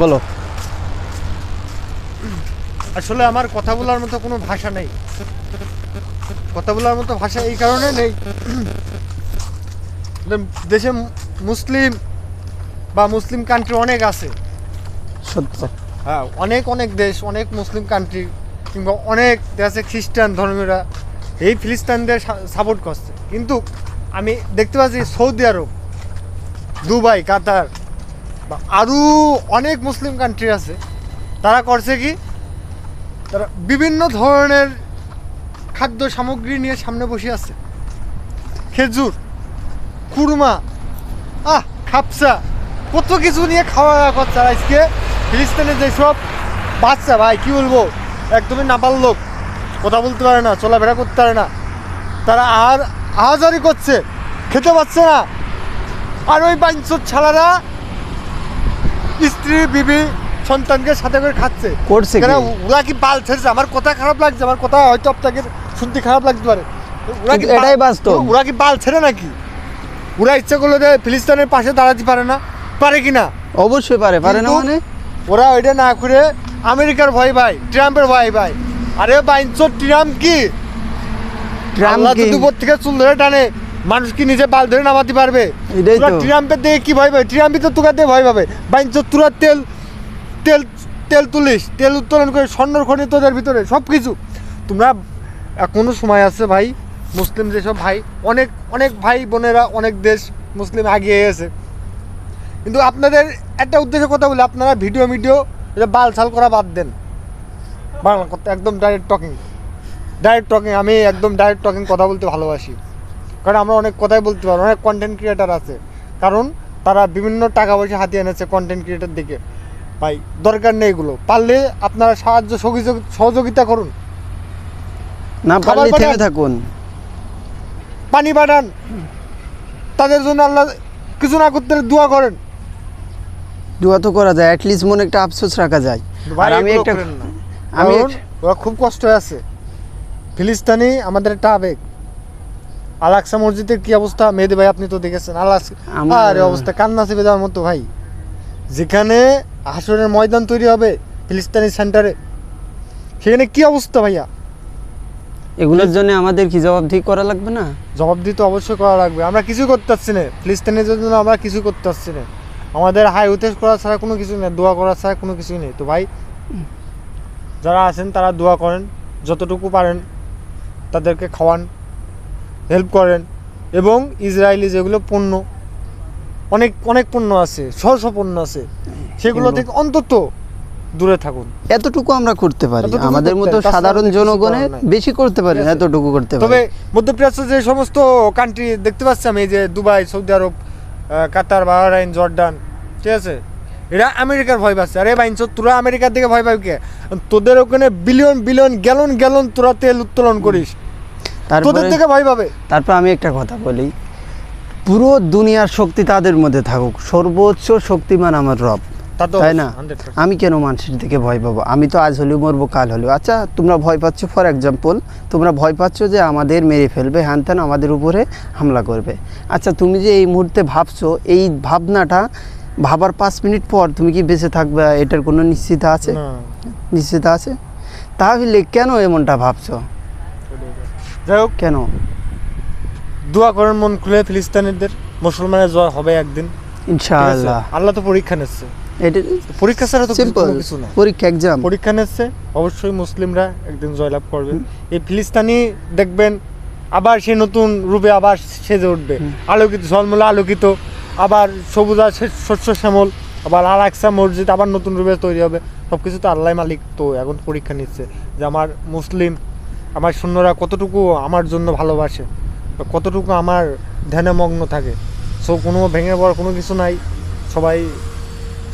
বলো। আসলে আমার কথা বলার মতো কোনো ভাষা নেই, কথা বলার মতো ভাষা এই কারণে নেই, দেশে মুসলিম বা মুসলিম কান্ট্রি অনেক আছে। সত্য। হ্যাঁ, অনেক অনেক দেশ, অনেক মুসলিম কান্ট্রি কিংবা অনেক দেশে খ্রিস্টান ধর্মীয়রা এই ফিলিস্তিনদের সাপোর্ট করছে। কিন্তু আমি দেখতে পাচ্ছি সৌদি আরব, দুবাই, কাতার বা আরও অনেক মুসলিম কান্ট্রি আছে, তারা করছে কি, তারা বিভিন্ন ধরনের খাদ্য সামগ্রী নিয়ে সামনে বসে আছে। খেজুর, কুরমা, খাপসা, কত কিছু নিয়ে খাওয়া দাওয়া করছে। আর আজকে ফিলিস্তিনের যেসব বাচ্চা, ভাই কি বলবো, একদমই নাপাল লোক, কথা বলতে পারে না, চলাফেরা করতে পারে না, তারা আর আহাজারি করছে, খেতে পাচ্ছে না। আর ওই বাইনচোদ ছাড়ারা স্ত্রী, বিবি, সন্তানকে সাথে করে খাচ্ছে। করছে কেন? কি? ওরা কি বাল ছেড়েছে? আমার কথা খারাপ লাগছে, আমার কথা হয়তো আপনাকে শুনতে খারাপ লাগতে পারে। ওরা কি এটাই বাস্তব। ওরা কি বাল ছেড়ে নাকি? ওরা ইচ্ছা করলে যে ফিলিস্তিনের পাশে দাঁড়াতে পারে না? পারে কি না? অবশ্যই পারে, পারে না কিন্তু মানে? ওরা ওইটা না করে আমেরিকার ভয় ভাই, ট্রাম্পের ভয় ভাই। আরে বাইনচোদ, ট্রাম্প কি? আল্লাহ যদি উপর থেকে চুল ধরে টানে, মানুষ কি নিজে বাল ধরে নামাতে পারবে? এটাই তো। ট্রাম্পের দিকে কি ভয় পাবে? ট্রাম্পই তো তোকে দিয়ে ভয় পাবে। বাইনচোদ, তোরা তেল তেল তেল তুলিস, তেল উত্তোলন করে স্বর্ণর খনি তোদের ভিতরে সব কিছু। তোমরা এখনো সময় আছে ভাই, মুসলিম যেসব ভাই, অনেক অনেক ভাই বোনেরা, অনেক দেশ মুসলিম এগিয়ে গেছে। কিন্তু আপনাদের একটা উদ্দেশ্যে কথা বলি, আপনারা ভিডিও এটা বাল ছাল করা বাদ দেন। বাংলা কথা একদম ডাইরেক্ট টকিং। আমি একদম ডাইরেক্ট টকিং কথা বলতে ভালোবাসি, কারণ আমরা অনেক কথাই বলতে পারি। অনেক কন্টেন্ট ক্রিয়েটার আছে, কারণ তারা বিভিন্ন টাকা পয়সা হাতিয়ে এনেছে কন্টেন্ট ক্রিয়েটার দিকে। ভাই দরকার নেই এগুলো, পারলে আপনারা সাহায্য সহযোগিতা করুন, না পারলে খাবার থেমে পাঠান। থাকুন, পানি পাঠান, তাদের জন্য আল্লাহ কিছু না করতে হলে দোয়া করেন। দোয়া তো করা যায়, অ্যাটলিস্ট মনে একটা আফসোস রাখা যায়। ভাই আর আমি এগুলো একটা করেন না, আমি কারণ ওরা খুব কষ্ট আছে। ফিলিস্তিনি আমাদের একটা আবেগ। আল আকসা মসজিদের কি অবস্থা, মেহেদী ভাই আপনি তো দেখেছেন। আর অবস্থা কান্না চেপে যাওয়ার মতো ভাই। যেখানে হাসরের ময়দান তৈরি হবে ফিলিস্তিনি সেন্টারে, সেখানে কি অবস্থা ভাইয়া। এগুলোর জন্য আমাদের কি জবাবদিহি করা লাগবে না? জবাবদিহি তো অবশ্যই করা লাগবে। আমরা কিছু করতে পারছি না ফিলিস্তিনের জন্য, আমরা কিছু করতে পারছি না। আমাদের হাই উতেশ করা ছাড়া কোনো কিছু নেই, দোয়া করা ছাড়া কোনো কিছুই নেই। তো ভাই যারা আছেন তারা দোয়া করেন, যতটুকু পারেন তাদেরকে খাওয়ান, হেল্প করেন। এবং ইসরায়েলি যেগুলো পণ্য, অনেক অনেক পণ্য আছে, শহ পণ্য আছে, সেগুলো থেকে অন্তত দূরে থাকুন। এতটুকু আমরা করতে পারি, এতটুকু আমাদের করতে মতো পারি, তাছাড়া সাধারণ আমাদের কিছু জনগণের করার নাই। বেশি করতে পারি না, ঠিক আছে। এতটুকু করতে তবে পারি। মধ্যপ্রাচ্যের যে সমস্ত কান্ট্রি দেখতে পাচ্ছি আমি, যে দুবাই, সৌদি আরব, কাতার, বাহরাইন, জর্ডান, ঠিক আছে, এরা আমেরিকার ভয় পাচ্ছে। আরে বাইনচোদ, তোরা আমেরিকার দিকে ভয় পাবি কে? তোদের ওখানে বিলিয়ন বিলিয়ন গ্যালন গ্যালন তোরা তেল উত্তোলন করিস, তোদের থেকে ভয় পাবে। তারপর আমি একটা কথা বলি, পুরো দুনিয়ার শক্তি তাদের মধ্যে থাকুক, সর্বোচ্চ শক্তিমান আমার রব, তাই না? আমি কেন মানুষের দিকে ভয় পাবো? আমি তো আজ হলেও মরবো, কাল হলেও। আচ্ছা তোমরা ভয় পাচ্ছ, ফর এক্সাম্পল তোমরা ভয় পাচ্ছ যে আমাদের মেরে ফেলবে, হ্যান ত্যান আমাদের উপরে হামলা করবে। আচ্ছা তুমি যে এই মুহূর্তে ভাবছো, এই ভাবনাটা ভাবার 5 মিনিট পর তুমি কি বেঁচে থাকবে, এটার কোনো নিশ্চিত আছে? নিশ্চিত আছে? তাহলে কেন এমনটা ভাবছো? যাই হোক, কেন? দোয়া করেন মন খুলে ফিলিস্তিনিদের, মুসলমানের জয় হবে একদিন ইনশাআল্লাহ। আল্লাহ তো পরীক্ষা নিচ্ছে, এটা পরীক্ষা ছাড়া তো সিম্পল, কোনো কিছু না। পরীক্ষা, এক্সাম, পরীক্ষা নিচ্ছে, অবশ্যই মুসলিমরা একদিন জয়লাভ করবে। এই ফিলিস্তিনি দেখবেন আবার সে নতুন রূপে আবার সেজে উঠবে, আলোকিত, ঝলমলে আলোকিত, আবার সবুজা শস্য শ্যামল, আবার আল আকসা মসজিদ আবার নতুন রূপে তৈরি হবে। সব কিছু তো আল্লাহ মালিক। তো এখন পরীক্ষা নিচ্ছে যে আমার মুসলিম, আমার সৈন্যরা কতটুকু আমার জন্য ভালোবাসে, কতটুকু আমার ধ্যানে মগ্ন থাকে। সো কোনো ভেঙে পড়ার কোনো কিছু নাই। সবাই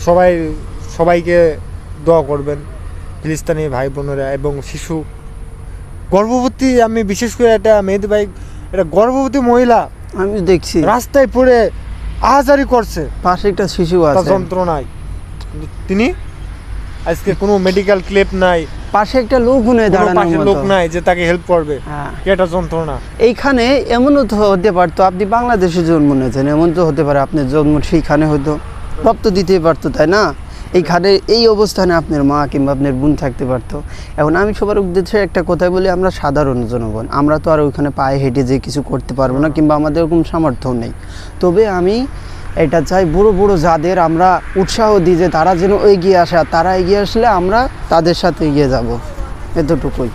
সবাই সবাইকে দোয়া করবেন, ফিলিস্তিনি ভাই বোনেরা এবং শিশু, গর্ভবতী। আমি বিশেষ করে একটা মেহেদী ভাই, এটা গর্ভবতী মহিলা আমি দেখছি রাস্তায় পড়ে আহাজারি করছে, পাশে একটা শিশু তার আছে, যন্ত্রণায়। কিন্তু তিনি আজকে কোনো মেডিকেল ক্লেপ নাই, পাশে একটা লোক নেই, কোনো দাঁড়ানোর পাশে মতো লোক নাই যে তাকে হেল্প করবে। হ্যাঁ। কি একটা যন্ত্রণা। এইখানে এমনও তো হতে পারতো, আপনি বাংলাদেশে জন্ম নিয়েছেন, এমন তো হতে পারে আপনার জন্ম সেইখানে হয়তো রক্ত দিতেই পারতো, তাই না? এইখানে এই অবস্থানে আপনার মা কিংবা আপনার বোন থাকতে পারতো। এখন আমি সবার উদ্দেশ্যে একটা কথাই বলি, আমরা সাধারণ জনগণ, আমরা তো আর ওইখানে পায়ে হেঁটে যে কিছু করতে পারবো না, কিংবা আমাদের ওরকম সামর্থ্য নেই। তবে আমি এটা চাই বড় বড় যাদের আমরা উৎসাহ দিই যে তারা যেন এগিয়ে আসে, আর তারা এগিয়ে আসলে আমরা তাদের সাথে এগিয়ে যাব, এতটুকুই।